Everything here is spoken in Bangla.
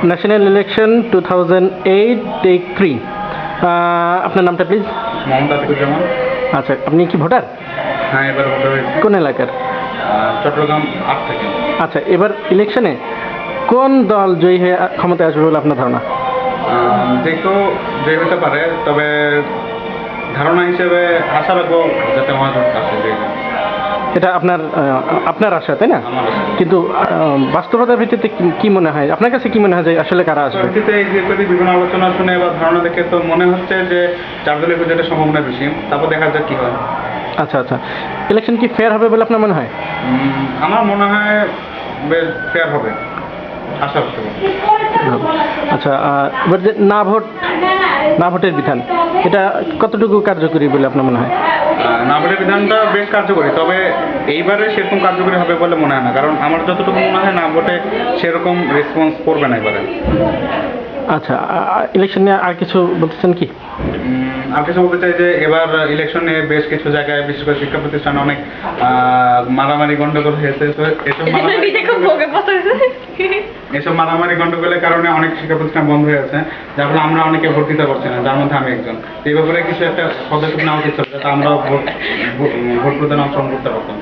National election 2008 take 3। আপনার নামটা প্লিজ। মোহাম্মদ আতিকুজ্জামান। আচ্ছা, আপনি কি ভোটার? হ্যাঁ, এবার ভোটার হয়েছে। কোন এলাকার? চট্টগ্রাম 8 থেকে। আচ্ছা, এবার ইলেকশনে কোন দল জয়ী হয়ে ক্ষমতায় আসবে বলে আপনার ধারণা? যে কেউ জয়ী হতে পারে, তবে ধারণা হিসেবে আশা রাখবো যাতে মহাজোট আসে। এটা আপনার আশা, তাই না? আমার আশা। কিন্তু বাস্তবতার ভিত্তিতে কি মনে হয়, আপনার কাছে কি মনে হয় যে আসলে কারা আসবে? ভিত্তিতে এই যে বিভিন্ন আলোচনা শুনে বা ধারণা দেখে তো মনে হচ্ছে যে 4 দলের জোটের সম্ভাবনা বেশি। তারপর দেখা যাক কি হয়। আচ্ছা আচ্ছা, ইলেকশন কি ফেয়ার হবে বলে আপনার মনে হয়? আমার মনে হয় বেশ ফেয়ার হবে, আশা করতে পারি। আচ্ছা, এবার যে না ভোটের বিধান, এটা কতটুকু কার্যকরী বলে আপনার মনে হয়? না ভোটের বিধানটা বেশ কার্যকরী, তবে এইবারে সেরকম কার্যকরী হবে বলে মনে হয় না, কারণ আমার যতটুকু মনে হয় না ভোটে সেরকম রেসপন্স করবে না এবারে। আচ্ছা, ইলেকশন নিয়ে আর কিছু বলতেছেন কি? আর কিছু বলতে চাই যে এবার ইলেকশনে বেশ কিছু জায়গায়, বিশেষ করে শিক্ষা প্রতিষ্ঠানে অনেক মারামারি গন্ডগোল হয়েছে। তো এসব মারামারি গন্ডগোলের কারণে অনেক শিক্ষা প্রতিষ্ঠান বন্ধ হয়ে আছে, যার ফলে আমরা অনেকে ভোট দিতে পারছি না, যার মধ্যে আমি একজন। এই ব্যাপারে কিছু একটা পদক্ষেপ নেওয়া উচিত ছিল, যাতে আমরা ভোট প্রদানে অংশগ্রহণ করতে পারতাম।